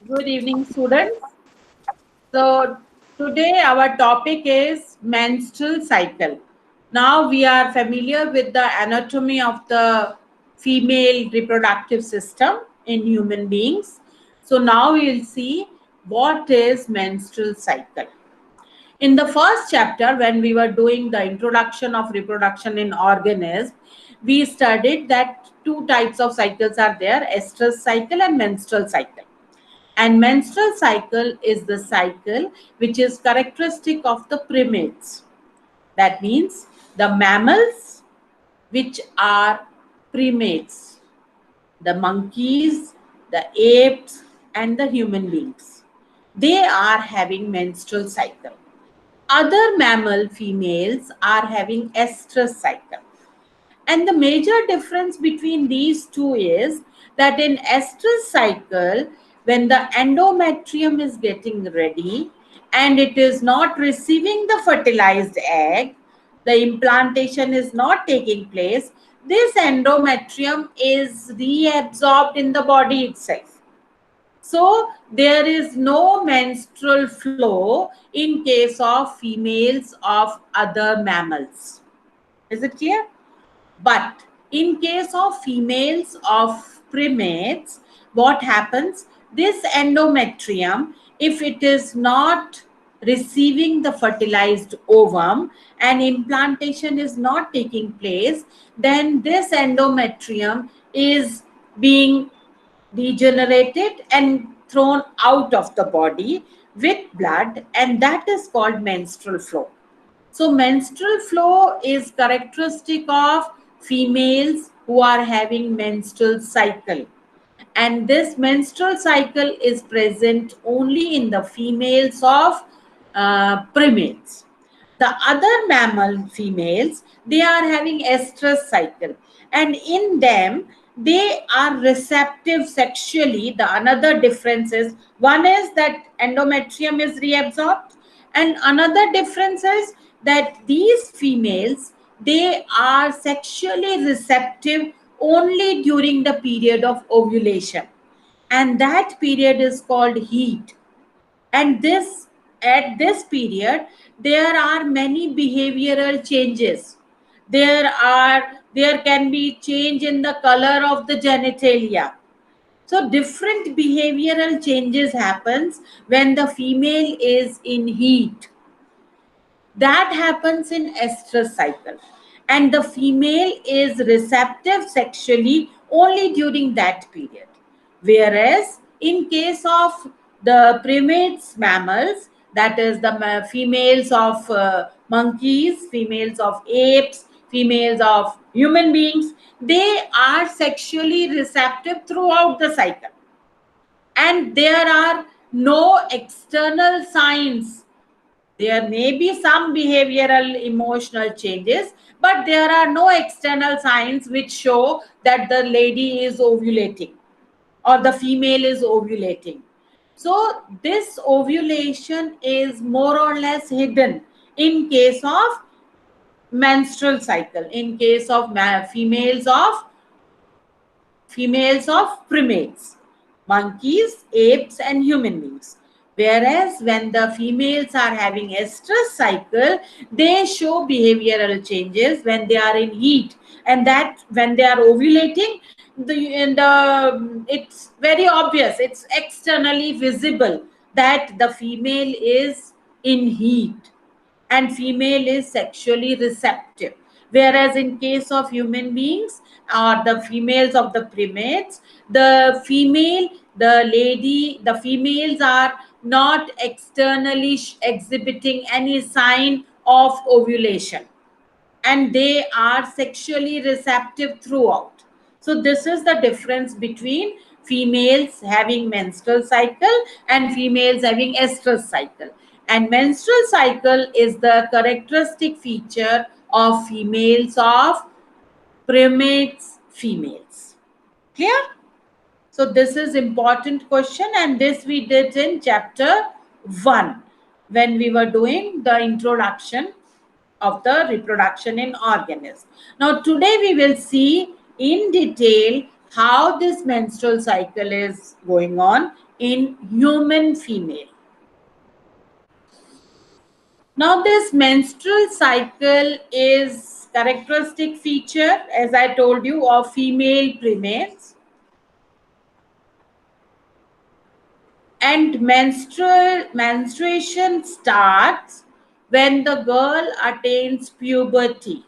Good evening, students. So, today our topic is menstrual cycle. Now, we are familiar with the anatomy of the female reproductive system in human beings. So, now we will see what is menstrual cycle. In the first chapter, when we were doing the introduction of reproduction in organisms, we studied that two types of cycles are there: estrous cycle and menstrual cycle. And menstrual cycle is the cycle which is characteristic of the primates. That means the mammals which are primates, the monkeys, the apes, and the human beings. They are having menstrual cycle. Other mammal females are having estrous cycle. And the major difference between these two is that in estrous cycle, when the endometrium is getting ready and it is not receiving the fertilized egg, the implantation is not taking place, this endometrium is reabsorbed in the body itself. So there is no menstrual flow in case of females of other mammals. Is it clear? But in case of females of primates, what happens? This endometrium, if it is not receiving the fertilized ovum and implantation is not taking place, then this endometrium is being degenerated and thrown out of the body with blood, and that is called menstrual flow. So, menstrual flow is characteristic of females who are having menstrual cycle. And this menstrual cycle is present only in the females of primates. The other mammal females, they are having estrous cycle. And in them, they are receptive sexually. The another difference is, one is that endometrium is reabsorbed, and another difference is that these females, they are sexually receptive only during the period of ovulation, and that period is called heat. And this, at this period, there are many behavioral changes. There can be change in the color of the genitalia. So different behavioral changes happens when the female is in heat. That happens in estrous cycle, and the female is receptive sexually only during that period. Whereas in case of the primates mammals, that is the females of monkeys, females of apes, females of human beings, they are sexually receptive throughout the cycle, and there are no external signs. There may be some behavioral emotional changes, but there are no external signs which show that the lady is ovulating or the female is ovulating. So, this ovulation is more or less hidden in case of menstrual cycle, in case of females of primates, monkeys, apes, and human beings. Whereas when the females are having estrous cycle, they show behavioral changes when they are in heat, and that when they are ovulating, it's very obvious, it's externally visible that the female is in heat and female is sexually receptive. Whereas in case of human beings or the females of the primates, the females are not externally exhibiting any sign of ovulation, and they are sexually receptive throughout. So this is the difference between females having menstrual cycle and females having estrous cycle. And menstrual cycle is the characteristic feature of females of primates females. Clear? So this is important question, and this we did in chapter 1 when we were doing the introduction of the reproduction in organisms. Now today we will see in detail how this menstrual cycle is going on in human female. Now this menstrual cycle is characteristic feature, as I told you, of female primates. And menstruation starts when the girl attains puberty.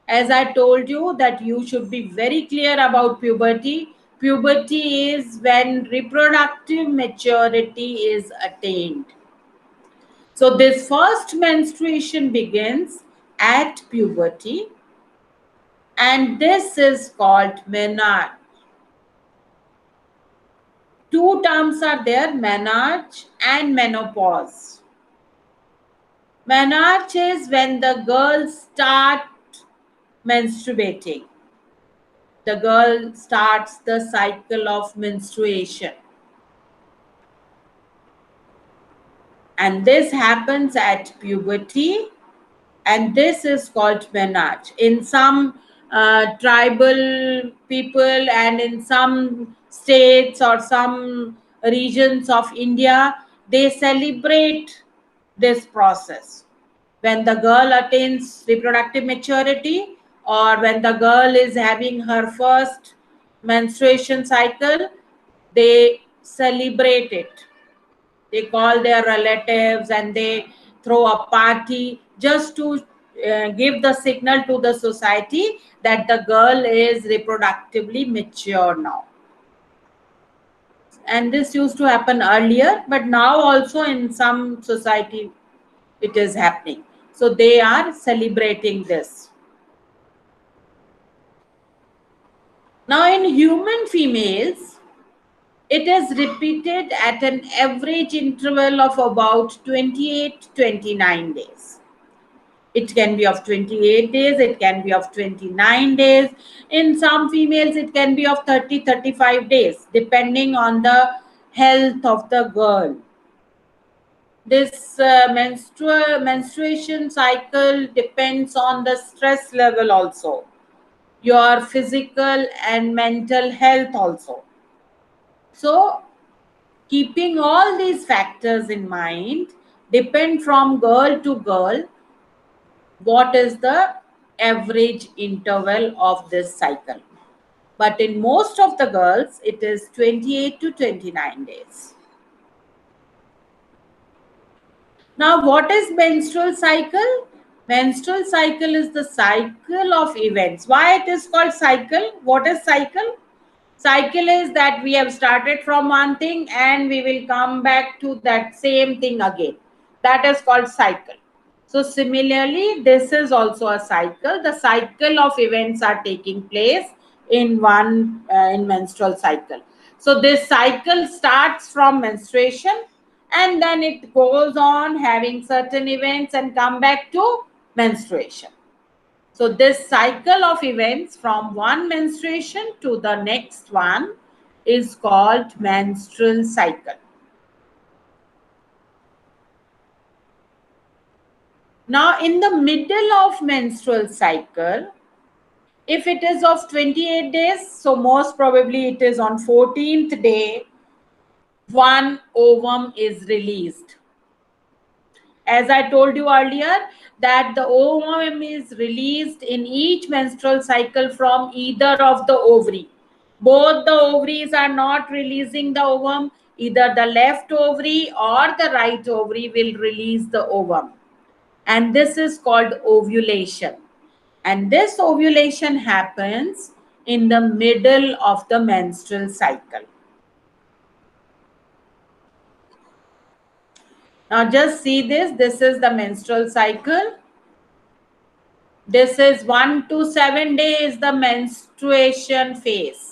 As I told you that you should be very clear about puberty. Puberty is when reproductive maturity is attained. So this first menstruation begins at puberty, and this is called menarche. Two terms are there, menarche and menopause. Menarche is when the girls start menstruating. The girl starts the cycle of menstruation. And this happens at puberty, and this is called menarche. In some tribal people and in some states or some regions of India, they celebrate this process. When the girl attains reproductive maturity or when the girl is having her first menstruation cycle, they celebrate it. They call their relatives and they throw a party just to give the signal to the society that the girl is reproductively mature now. And this used to happen earlier, but now also in some society it is happening. So they are celebrating this. Now in human females, it is repeated at an average interval of about 28-29 days. It can be of 28 days, it can be of 29 days. In some females, it can be of 30-35 days, depending on the health of the girl. This menstruation cycle depends on the stress level also, your physical and mental health also. So, keeping all these factors in mind, depend from girl to girl, what is the average interval of this cycle. But in most of the girls, it is 28-29 days. Now, what is menstrual cycle? Menstrual cycle is the cycle of events. Why it is called cycle? What is cycle? Cycle is that we have started from one thing and we will come back to that same thing again. That is called cycle. So similarly, this is also a cycle. The cycle of events are taking place in one in menstrual cycle. So this cycle starts from menstruation and then it goes on having certain events and come back to menstruation. So this cycle of events from one menstruation to the next one is called menstrual cycle. Now in the middle of menstrual cycle, if it is of 28 days, so most probably it is on 14th day, one ovum is released. As I told you earlier, that the ovum is released in each menstrual cycle from either of the ovary. Both the ovaries are not releasing the ovum. Either the left ovary or the right ovary will release the ovum. And this is called ovulation. And this ovulation happens in the middle of the menstrual cycle. Now just see this. This is the menstrual cycle. This is 1 to 7 days, the menstruation phase.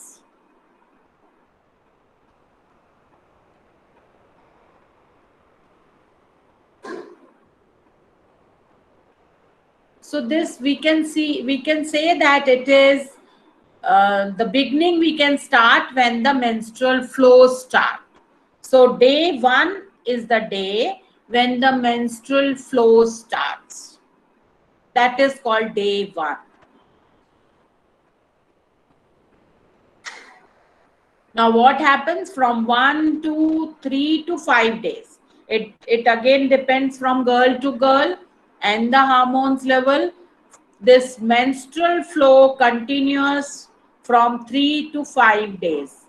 So this we can say that it is the beginning. We can start when the menstrual flows start. So day 1 is the day when the menstrual flow starts. That is called day 1. Now, what happens from 1 to 3 to 5 days? It again depends from girl to girl and the hormones level. This menstrual flow continues from 3 to 5 days.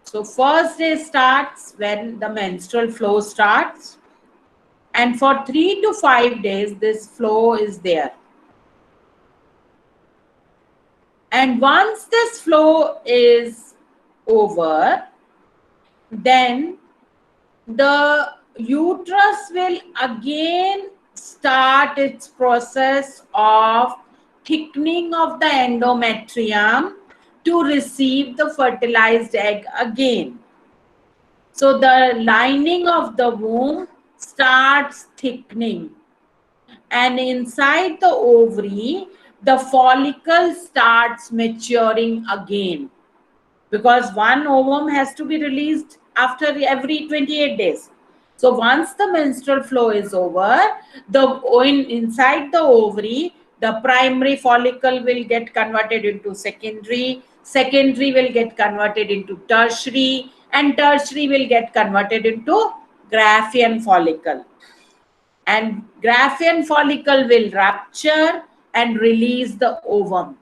So, first day starts when the menstrual flow starts, and for 3 to 5 days, this flow is there. And once this flow is over, then the uterus will again start its process of thickening of the endometrium to receive the fertilized egg again. So the lining of the womb starts thickening, and inside the ovary, the follicle starts maturing again, because one ovum has to be released after every 28 days. So once the menstrual flow is over, inside the ovary, the primary follicle will get converted into secondary will get converted into tertiary, and tertiary will get converted into Graafian follicle. And Graafian follicle will rupture and release the ovum.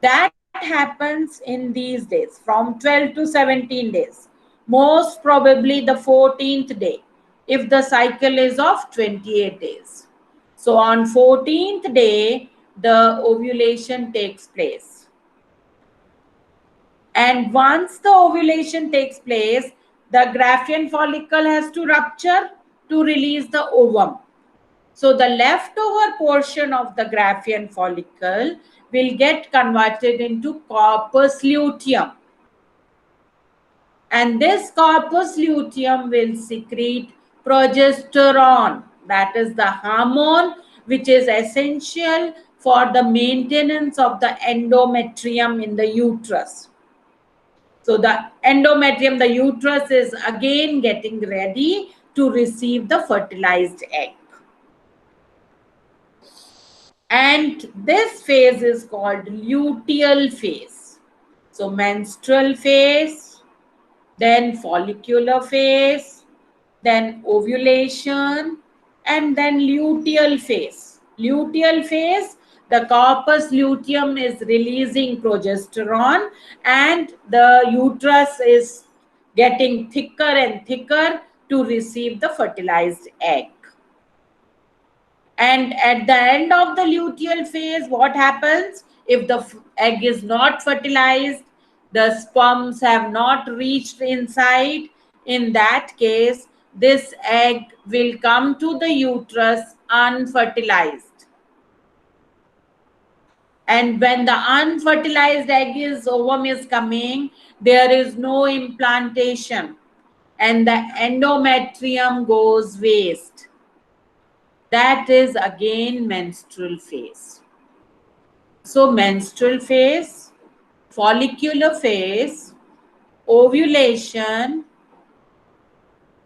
That happens in these days from 12 to 17 days, most probably the 14th day, if the cycle is of 28 days. So on 14th day, the ovulation takes place. And once the ovulation takes place, the Graafian follicle has to rupture to release the ovum. So the leftover portion of the Graafian follicle will get converted into corpus luteum. And this corpus luteum will secrete progesterone, that is the hormone which is essential for the maintenance of the endometrium in the uterus. So the endometrium, the uterus, is again getting ready to receive the fertilized egg. And this phase is called luteal phase. So menstrual phase, then follicular phase, then ovulation, and then luteal phase. Luteal phase, the corpus luteum is releasing progesterone, and the uterus is getting thicker and thicker to receive the fertilized egg. And at the end of the luteal phase, what happens? If the egg is not fertilized, the sperms have not reached inside, in that case, this egg will come to the uterus unfertilized. And when the unfertilized ovum is coming, there is no implantation, and the endometrium goes waste. That is again menstrual phase. So menstrual phase, follicular phase, ovulation,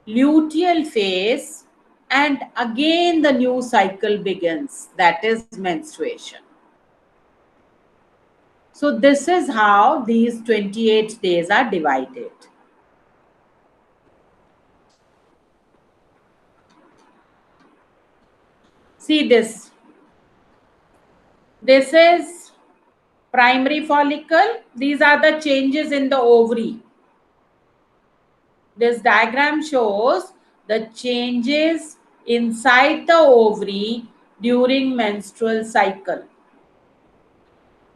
luteal phase, and again the new cycle begins, that is menstruation. So this is how these 28 days are divided. See this. This is primary follicle. These are the changes in the ovary. This diagram shows the changes inside the ovary during menstrual cycle.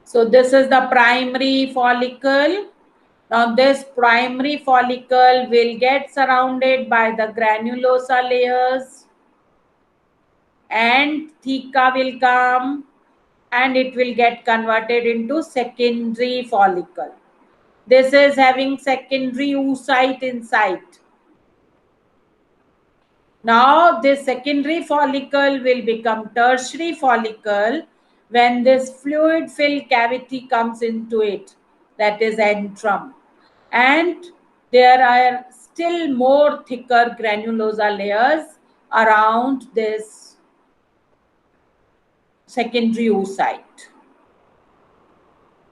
So this is the primary follicle. Now this primary follicle will get surrounded by the granulosa layers, and theca will come, and it will get converted into secondary follicle. This is having secondary oocyte inside. Now this secondary follicle will become tertiary follicle when this fluid filled cavity comes into it, that is antrum. And there are still more thicker granulosa layers around this secondary oocyte.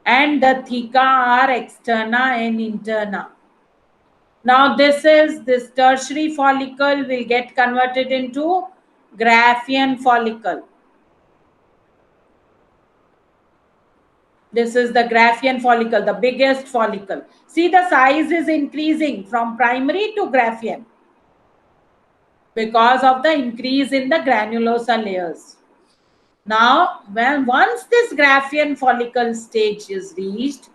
and the theca are externa and interna. Now this tertiary follicle will get converted into Graafian follicle. This is the Graafian follicle, the biggest follicle. See, the size is increasing from primary to Graafian because of the increase in the granulosa layers. Now, once this Graafian follicle stage is reached,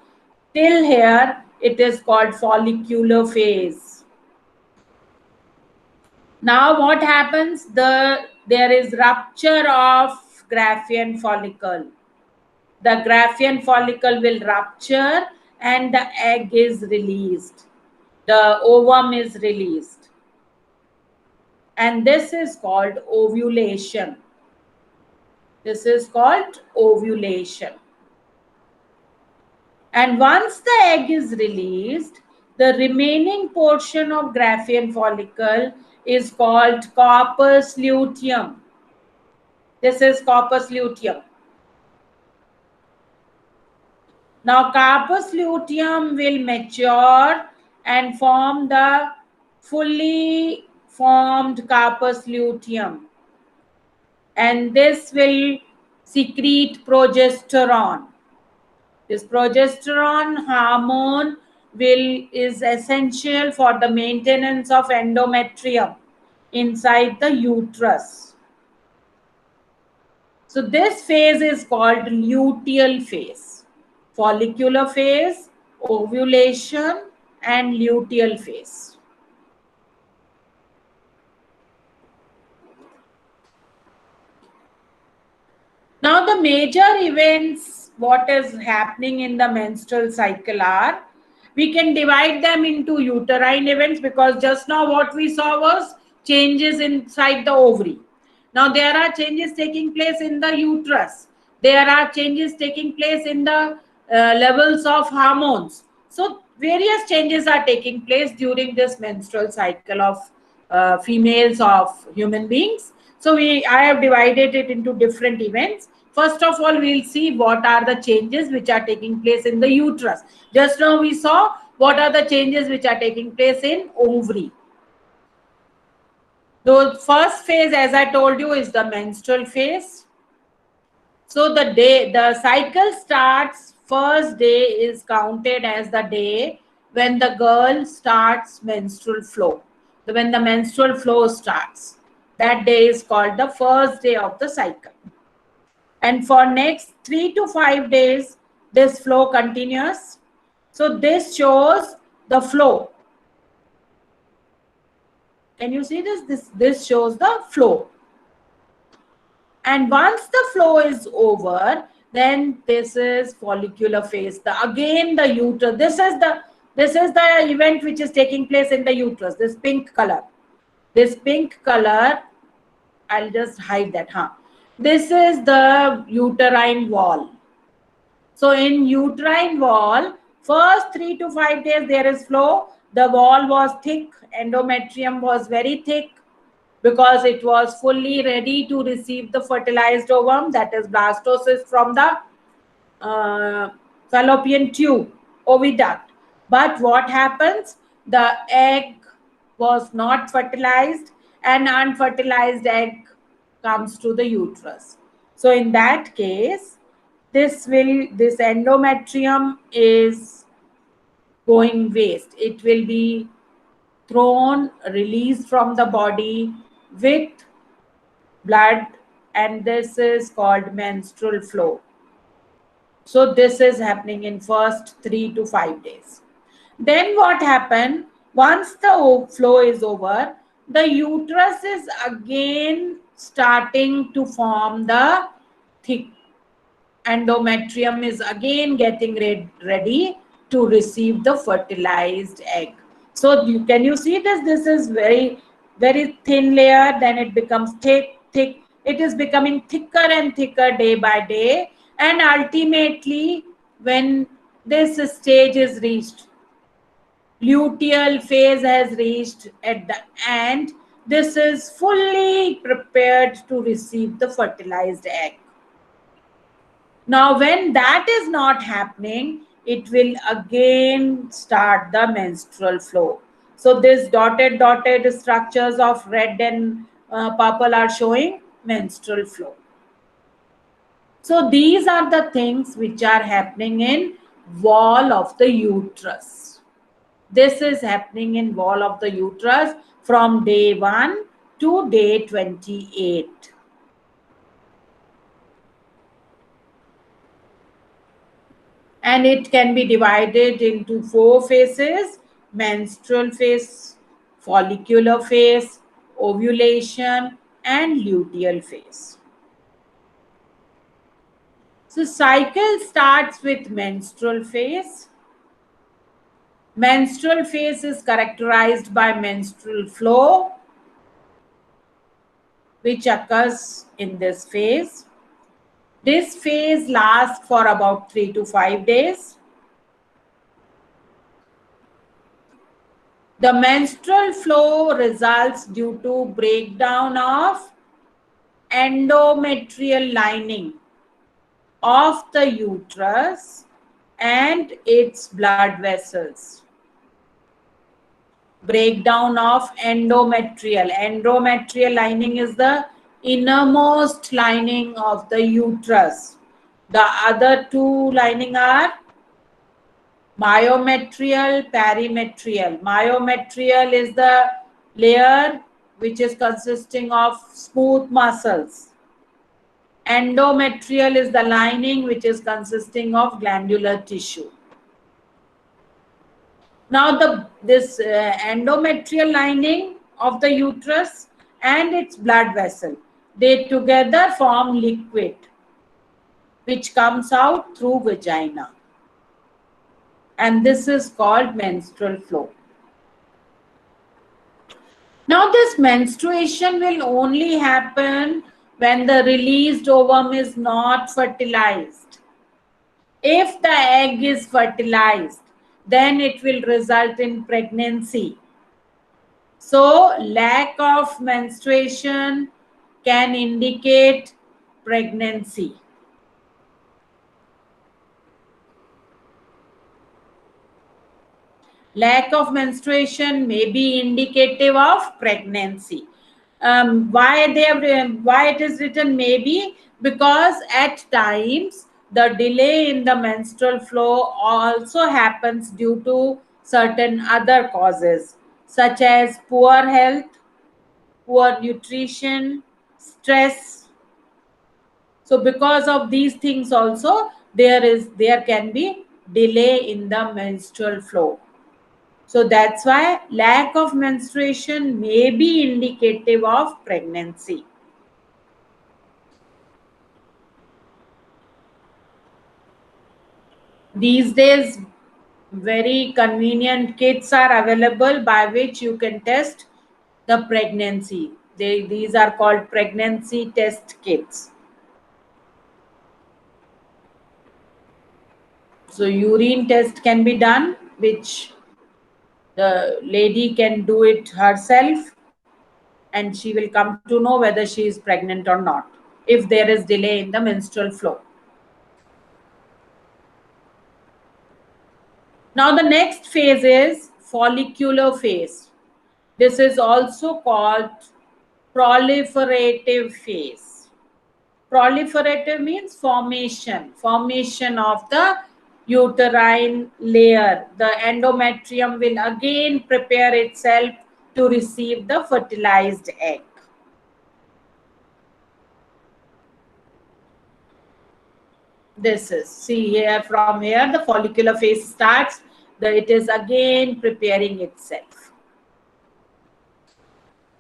till here it is called follicular phase. Now what happens? There is rupture of Graafian follicle. The Graafian follicle will rupture and the egg is released. The ovum is released. And this is called ovulation. This is called ovulation. And once the egg is released, the remaining portion of Graafian follicle is called corpus luteum. This is corpus luteum. Now, corpus luteum will mature and form the fully formed corpus luteum. And this will secrete progesterone. This progesterone hormone is essential for the maintenance of endometrium inside the uterus. So this phase is called luteal phase. Follicular phase, ovulation, and luteal phase. Now the major events, what is happening in the menstrual cycle are, we can divide them into uterine events because just now what we saw was changes inside the ovary. Now there are changes taking place in the uterus. There are changes taking place in the levels of hormones. So various changes are taking place during this menstrual cycle of females, of human beings. So I have divided it into different events. First of all, we'll see what are the changes which are taking place in the uterus. Just now we saw what are the changes which are taking place in ovary. The first phase, as I told you, is the menstrual phase. So the cycle starts, first day is counted as the day when the girl starts menstrual flow. When the menstrual flow starts, that day is called the first day of the cycle. And for next 3 to 5 days, this flow continues. So this shows the flow. Can you see this? This shows the flow. And once the flow is over, then this is follicular phase. Again the uterus. This is the event which is taking place in the uterus. This pink color. This pink color, I'll just hide that. This is the uterine wall. So in uterine wall, first 3 to 5 days there is flow. The wall was thick. Endometrium was very thick, because it was fully ready to receive the fertilized ovum, that is blastocyst from the fallopian tube, oviduct. But what happens? The egg was not fertilized, and unfertilized egg comes to the uterus. So in that case, this endometrium is going waste. It will be thrown, released from the body with blood, and this is called menstrual flow. So this is happening in first 3 to 5 days. Then what happened? Once the flow is over, the uterus is again starting to form the thick. Endometrium is again getting ready to receive the fertilized egg. So can you see this? This is very, very thin layer. Then it becomes thick. It is becoming thicker and thicker day by day. And ultimately, when this stage is reached, luteal phase has reached at the end, this is fully prepared to receive the fertilized egg. Now, when that is not happening, it will again start the menstrual flow. So this dotted structures of red and purple are showing menstrual flow. So these are the things which are happening in wall of the uterus. This is happening in wall of the uterus from day 1 to day 28. And it can be divided into 4 phases: menstrual phase, follicular phase, ovulation, and luteal phase. So cycle starts with menstrual phase. Menstrual phase is characterized by menstrual flow, which occurs in this phase. This phase lasts for about 3 to 5 days. The menstrual flow results due to breakdown of endometrial lining of the uterus and its blood vessels. Breakdown of endometrial. Endometrial lining is the innermost lining of the uterus. The other two lining are myometrial, perimetrial. Myometrial is the layer which is consisting of smooth muscles. Endometrial is the lining which is consisting of glandular tissue. Now this endometrial lining of the uterus and its blood vessel, they together form liquid which comes out through vagina. And this is called menstrual flow. Now this menstruation will only happen when the released ovum is not fertilized. If the egg is fertilized, then it will result in pregnancy. So lack of menstruation can indicate pregnancy. Lack of menstruation may be indicative of pregnancy. Why it is written maybe? Because at times the delay in the menstrual flow also happens due to certain other causes, such as poor health, poor nutrition, stress. So because of these things also, there can be delay in the menstrual flow. So that's why lack of menstruation may be indicative of pregnancy. These days, very convenient kits are available by which you can test the pregnancy. These are called pregnancy test kits. So urine test can be done, which the lady can do it herself, and she will come to know whether she is pregnant or not if there is delay in the menstrual flow. Now the next phase is follicular phase. This is also called proliferative phase. Proliferative means formation of the uterine layer. The endometrium will again prepare itself to receive the fertilized egg. This is, see here, from here the follicular phase starts. It is again preparing itself.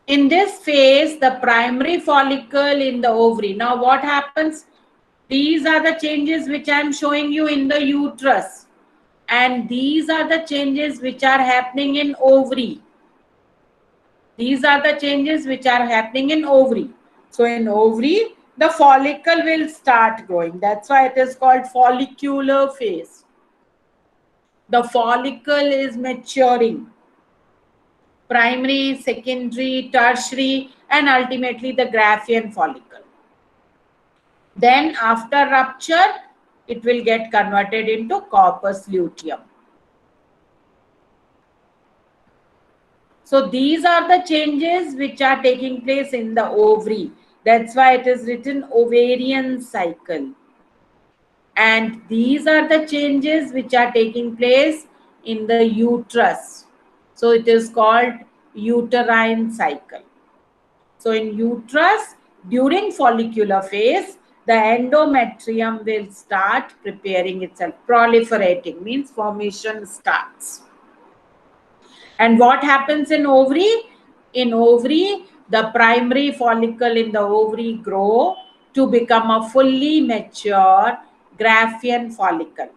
In this phase, the primary follicle in the ovary. Now what happens? These are the changes which I am showing you in the uterus. And these are the changes which are happening in ovary. These are the changes which are happening in ovary. So in ovary, the follicle will start growing. That's why it is called follicular phase. The follicle is maturing. Primary, secondary, tertiary, and ultimately the Graafian follicle. Then after rupture, it will get converted into corpus luteum. So these are the changes which are taking place in the ovary. That's why it is written ovarian cycle. And these are the changes which are taking place in the uterus. So it is called uterine cycle. So in uterus, during follicular phase, the endometrium will start preparing itself. Proliferating means formation starts. And what happens in ovary? In ovary, the primary follicle in the ovary grow to become a fully mature Graafian follicle.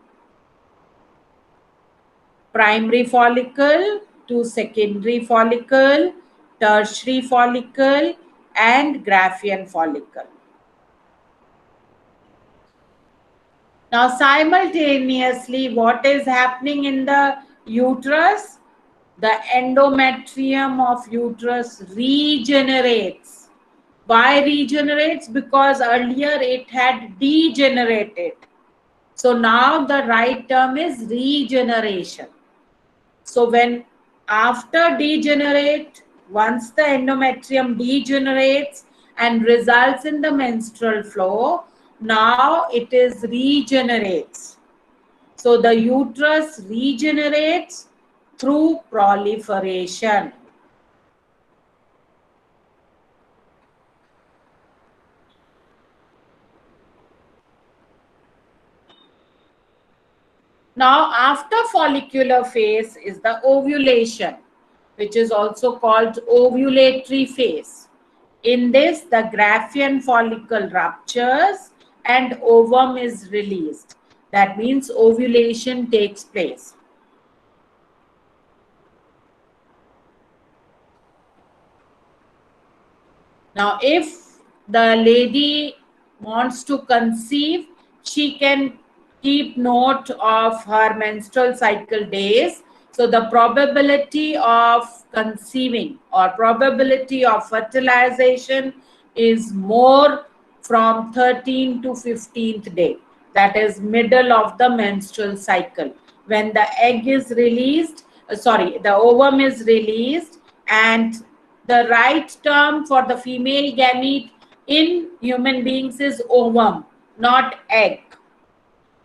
Primary follicle to secondary follicle, tertiary follicle, and Graafian follicle. Now, simultaneously, what is happening in the uterus? The endometrium of uterus regenerates. Why regenerates? Because earlier it had degenerated. So now the right term is regeneration. So when after degenerate, once the endometrium degenerates and results in the menstrual flow, now it is regenerates. So the uterus regenerates through proliferation. Now, after follicular phase is the ovulation, which is also called ovulatory phase. In this, the Graafian follicle ruptures and ovum is released. That means ovulation takes place. Now, if the lady wants to conceive, she can keep note of her menstrual cycle days. So the probability of conceiving or probability of fertilization is more from 13th to 15th day. That is middle of the menstrual cycle. When the egg is released, the ovum is released, and the right term for the female gamete in human beings is ovum, not egg.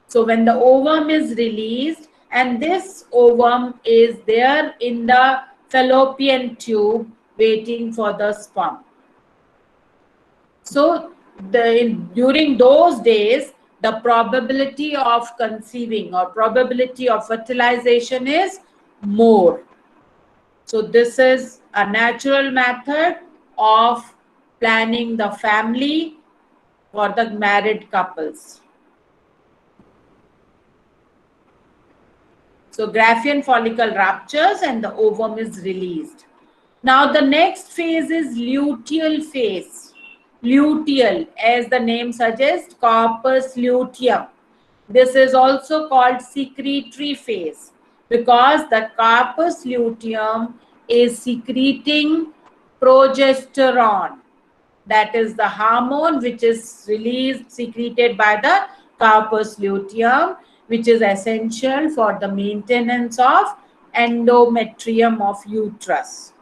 So when the ovum is released, and this ovum is there in the fallopian tube waiting for the sperm. So during those days, the probability of conceiving or probability of fertilization is more. So this is a natural method of planning the family for the married couples. So Graafian follicle ruptures and the ovum is released. Now the next phase is luteal phase. Luteal, as the name suggests, corpus luteum. This is also called secretory phase because the corpus luteum is secreting progesterone. That is the hormone which is secreted by the corpus luteum, which is essential for the maintenance of endometrium of uterus.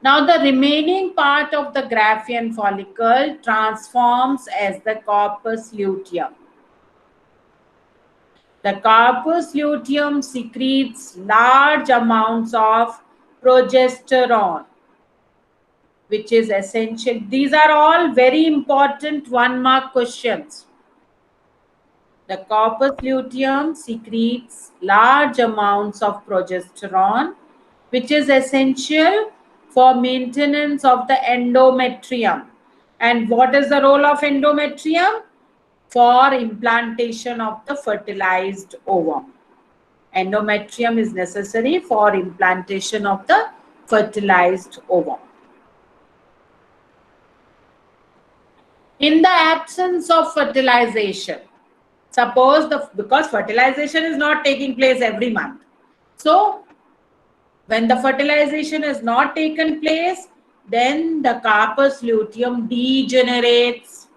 Now the remaining part of the Graafian follicle transforms as the corpus luteum. The corpus luteum secretes large amounts of progesterone, which is essential. These are all very important 1-mark questions. The corpus luteum secretes large amounts of progesterone, which is essential for maintenance of the endometrium. And what is the role of endometrium? For implantation of the fertilized ovum. Endometrium is necessary for implantation of the fertilized ovum. In the absence of fertilization, suppose because fertilization is not taking place every month. So When the fertilization is not taken place, then the carpus luteum degenerates,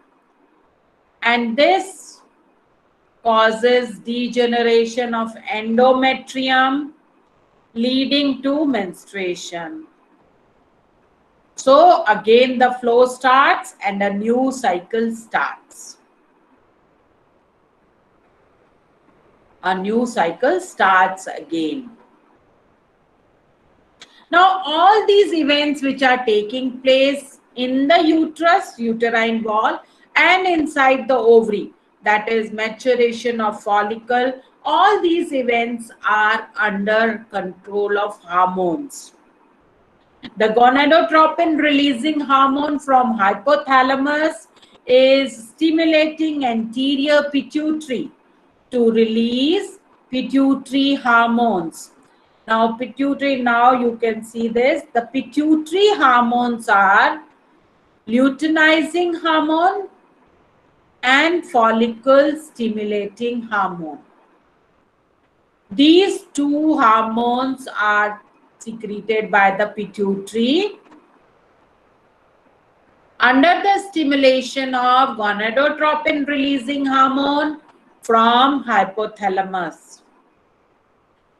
and this causes degeneration of endometrium, leading to menstruation. So again the flow starts and a new cycle starts. A new cycle starts again. Now all these events which are taking place in the uterus, uterine wall, and inside the ovary, that is maturation of follicle, all these events are under control of hormones. The gonadotropin releasing hormone from hypothalamus is stimulating anterior pituitary to release pituitary hormones. Now pituitary, now you can see this, the pituitary hormones are luteinizing hormone and follicle stimulating hormone. These two hormones are secreted by the pituitary under the stimulation of gonadotropin releasing hormone from hypothalamus.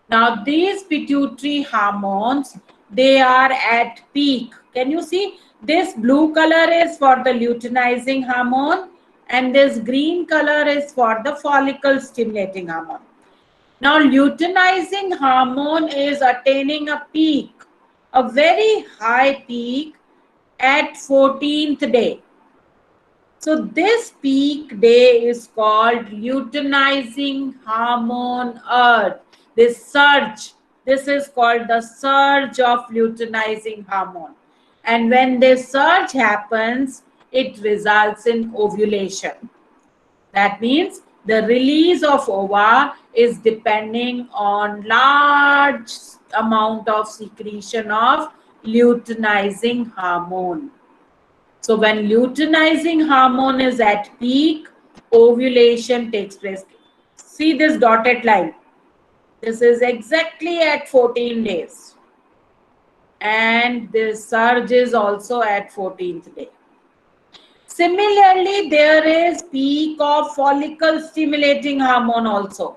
Now these pituitary hormones, they are at peak. Can you see? This blue color is for the luteinizing hormone and this green color is for the follicle stimulating hormone. Now luteinizing hormone is attaining a peak, a very high peak at 14th day. So this peak day is called luteinizing hormone urge. This surge, this is called the surge of luteinizing hormone. And when this surge happens, it results in ovulation. That means the release of ova is depending on large amount of secretion of luteinizing hormone. So when luteinizing hormone is at peak, ovulation takes place. See this dotted line. This is exactly at 14 days. And this surge is also at 14th day. Similarly, there is peak of follicle stimulating hormone also.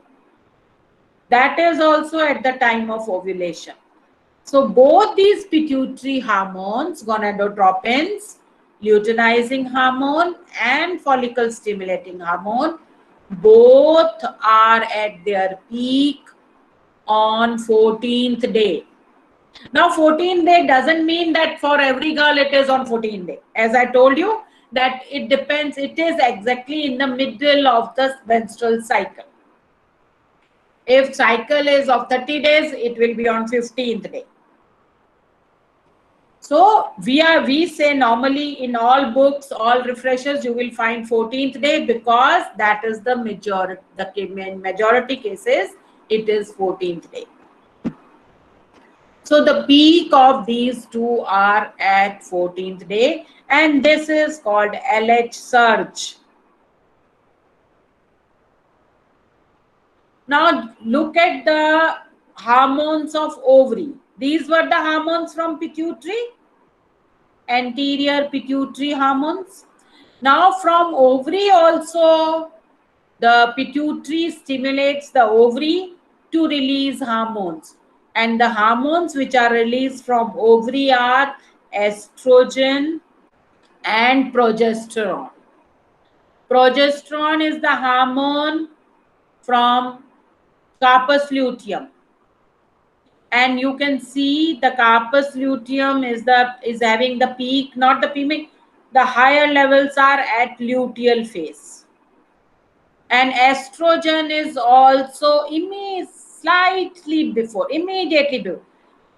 That is also at the time of ovulation. So both these pituitary hormones, gonadotropins, luteinizing hormone and follicle stimulating hormone, both are at their peak on 14th day. Now 14th day doesn't mean that for every girl it is on 14th day. As I told you, that it depends, it is exactly in the middle of the menstrual cycle. If cycle is of 30 days, it will be on 15th day. So we say normally in all books, all refreshers, you will find 14th day because that is the majority. In majority cases, it is 14th day. So the peak of these two are at 14th day, and this is called LH surge. Now look at the hormones of ovary. These were the hormones from pituitary, anterior pituitary hormones. Now from ovary also, the pituitary stimulates the ovary to release hormones. And the hormones which are released from ovary are estrogen and progesterone. Progesterone is the hormone from carpus luteum. And you can see the carpus luteum is having the peak, not the peak, the higher levels are at luteal phase. And estrogen is also slightly before, immediately before,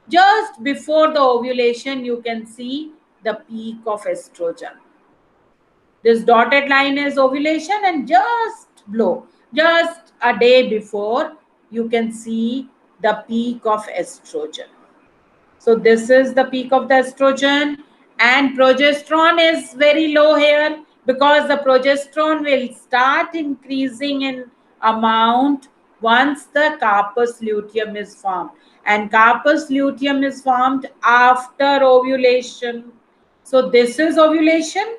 just before the ovulation, you can see the peak of estrogen. This dotted line is ovulation, and just below, just a day before, you can see the peak of estrogen. So this is the peak of the estrogen, and progesterone is very low here because the progesterone will start increasing in amount once the carpus luteum is formed. and carpus luteum is formed after ovulation. So this is ovulation,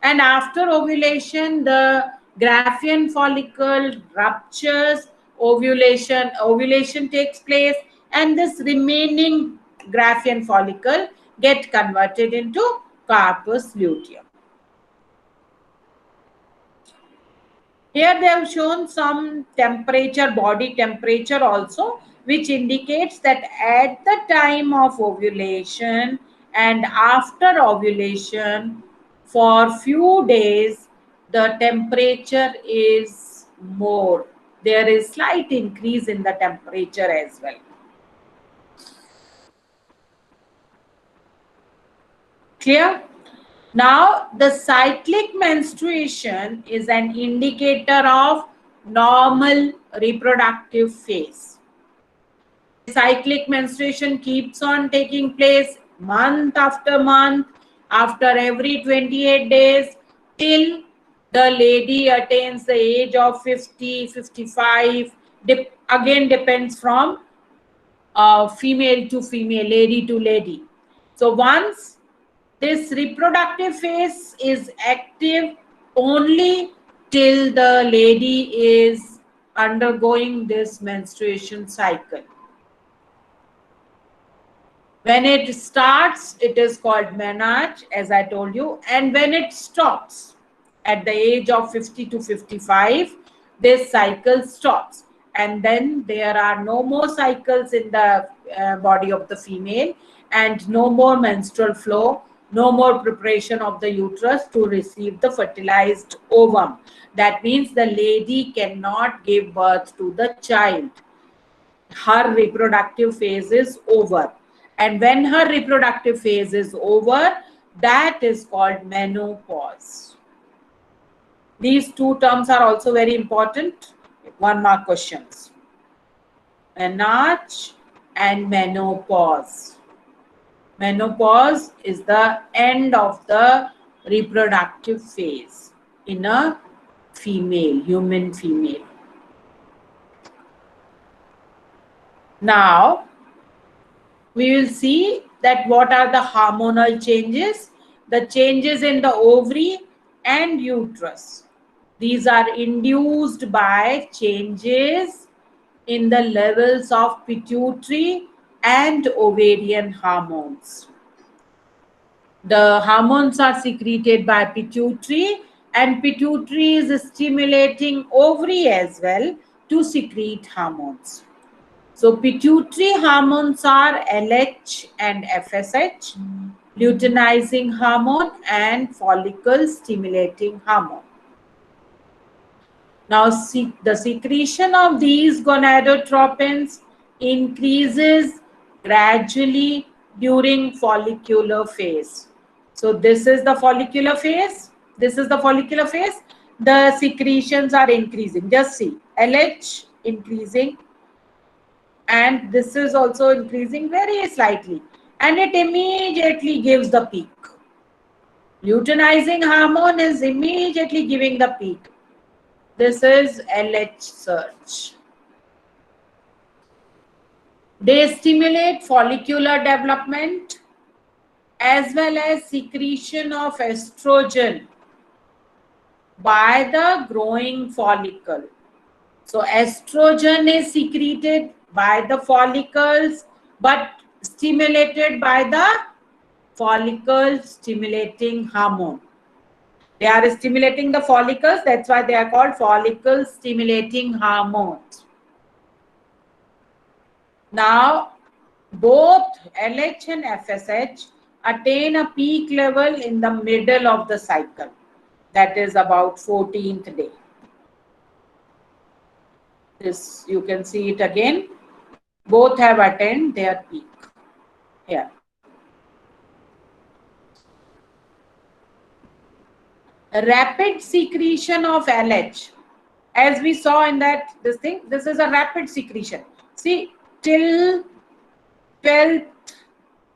and after ovulation the Graafian follicle ruptures, ovulation takes place, and this remaining Graafian follicle get converted into carpus luteum. Here they have shown some temperature, body temperature also, which indicates that at the time of ovulation and after ovulation, for few days, the temperature is more. There is slight increase in the temperature as well. Clear? Now, the cyclic menstruation is an indicator of normal reproductive phase. Cyclic menstruation keeps on taking place month after month, after every 28 days, till the lady attains the age of 50, 55. Again, depends from female to female, lady to lady. So once this reproductive phase is active only till the lady is undergoing this menstruation cycle. When it starts, it is called menarche, as I told you, and when it stops at the age of 50 to 55, this cycle stops, and then there are no more cycles in the body of the female, and no more menstrual flow, no more preparation of the uterus to receive the fertilized ovum. That means the lady cannot give birth to the child. Her reproductive phase is over. And when her reproductive phase is over, that is called menopause. These two terms are also very important. 1 mark questions. Menarche and menopause. Menopause is the end of the reproductive phase in a female, human female. Now, we will see that what are the hormonal changes, the changes in the ovary and uterus. These are induced by changes in the levels of pituitary and ovarian hormones. The hormones are secreted by pituitary, and pituitary is stimulating ovary as well to secrete hormones. So pituitary hormones are LH and FSH, luteinizing hormone and follicle stimulating hormone. Now, the secretion of these gonadotropins increases gradually during follicular phase. So this is the follicular phase. This is the follicular phase. The secretions are increasing. Just see, LH increasing, and this is also increasing very slightly, and it immediately gives the peak. Luteinizing hormone is immediately giving the peak. This is LH surge. They stimulate follicular development as well as secretion of estrogen by the growing follicle. So estrogen is secreted by the follicles but stimulated by the follicle stimulating hormone. They are stimulating the follicles, that's why they are called follicle stimulating hormones. Now, both LH and FSH attain a peak level in the middle of the cycle, that is about 14th day. This, you can see it again. Both have attained their peak here. Rapid secretion of LH, as we saw in that this thing, this is a rapid secretion. See, till 12th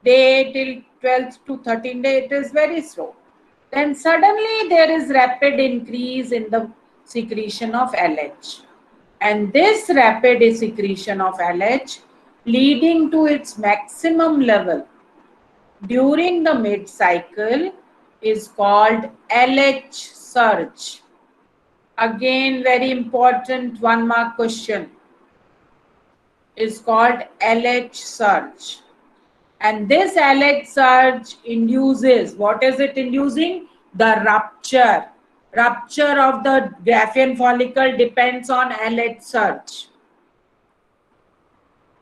day, till 12th to 13th day, it is very slow. Then suddenly there is rapid increase in the secretion of LH. And this rapid secretion of LH leading to its maximum level during the mid-cycle is called LH surge. Again, very important 1-mark question is called LH surge. And this LH surge induces, what is it inducing? The rupture. Rupture of the Graafian follicle depends on LH surge.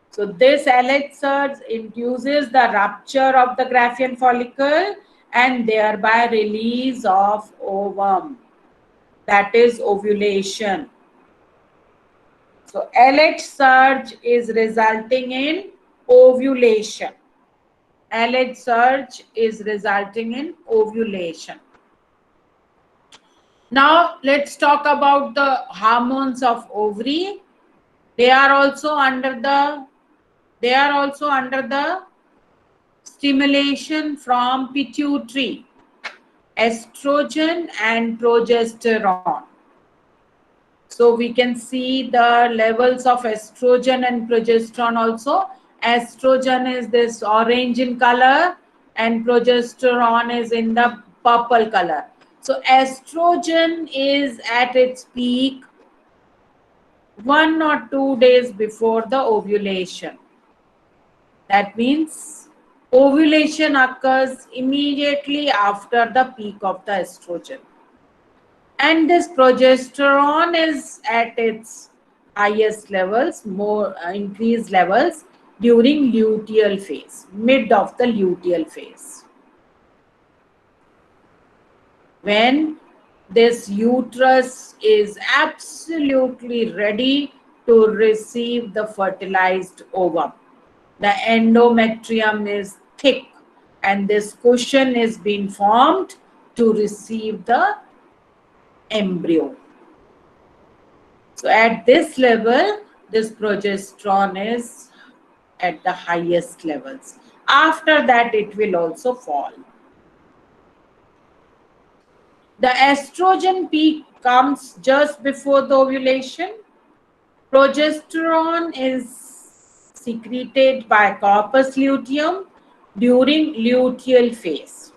So this LH surge induces the rupture of the Graafian follicle and thereby release of ovum. That is ovulation. So LH surge is resulting in ovulation. LH surge is resulting in ovulation. Now let's talk about the hormones of ovary. They are also under the stimulation from pituitary, estrogen and progesterone. So we can see the levels of estrogen and progesterone also. Estrogen is this orange in color and progesterone is in the purple color. So estrogen is at its peak 1 or 2 days before the ovulation. That means ovulation occurs immediately after the peak of the estrogen. And this progesterone is at its highest levels, more increased levels during luteal phase, mid of the luteal phase. When this uterus is absolutely ready to receive the fertilized ovum. The endometrium is thick and this cushion is being formed to receive the embryo. So at this level, this progesterone is at the highest levels. After that, it will also fall. The estrogen peak comes just before the ovulation. Progesterone is secreted by corpus luteum during luteal phase,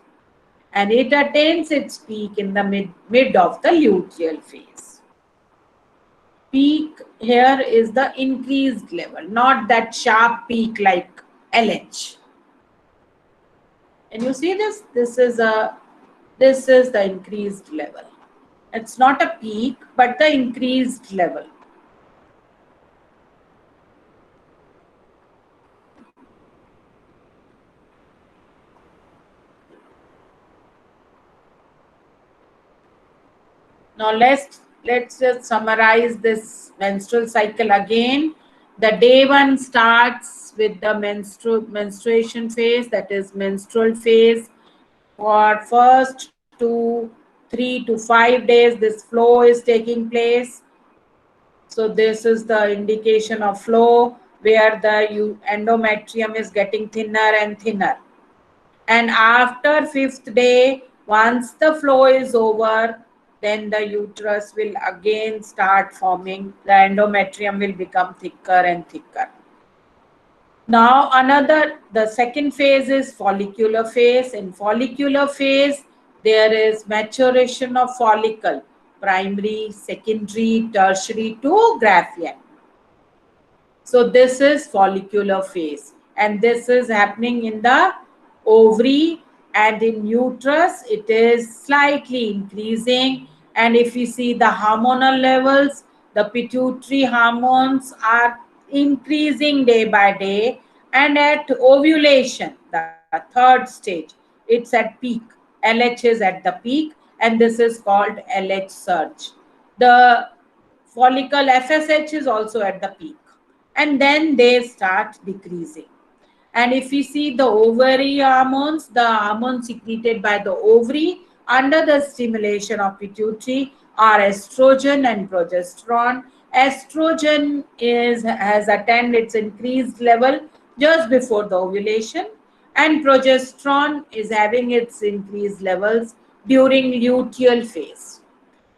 and it attains its peak in the mid of the luteal phase. Peak here is the increased level, not that sharp peak like LH. And you see this? This is the increased level. It's not a peak, but the increased level. Now let's just summarize this menstrual cycle again. The day 1 starts with the menstruation phase, that is menstrual phase. For first 3 to 5 days, this flow is taking place. So this is the indication of flow where the endometrium is getting thinner and thinner. And after 5th day, once the flow is over, then the uterus will again start forming. The endometrium will become thicker and thicker. Now the second phase is follicular phase. In follicular phase, there is maturation of follicle, primary, secondary, tertiary to Graafian. So this is follicular phase, and this is happening in the ovary, and in uterus it is slightly increasing. And if you see the hormonal levels, the pituitary hormones are increasing day by day, and at ovulation, the third stage, it's at peak. LH is at the peak, and this is called LH surge. The follicle FSH is also at the peak, and then they start decreasing. And if we see the ovary hormones, the hormones secreted by the ovary under the stimulation of pituitary are estrogen and progesterone. Estrogen has attained its increased level just before the ovulation, and progesterone is having its increased levels during luteal phase,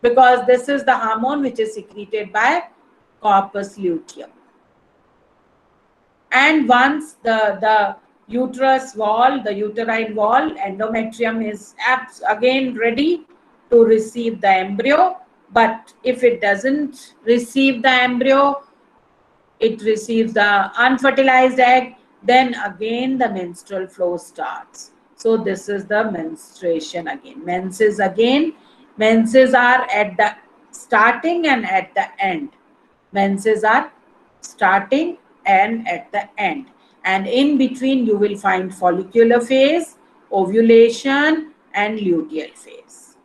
because this is the hormone which is secreted by corpus luteum. And once the uterus wall, the uterine wall, endometrium is again ready to receive the embryo. But if it doesn't receive the embryo, it receives the unfertilized egg, then again the menstrual flow starts. So this is the menstruation again. Menses again. Menses are at the starting and at the end. Menses are starting and at the end. And in between you will find follicular phase, ovulation and luteal phase.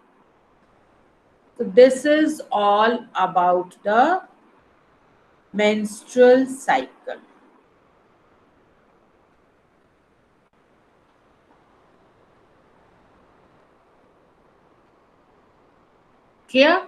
So this is all about the menstrual cycle. Clear?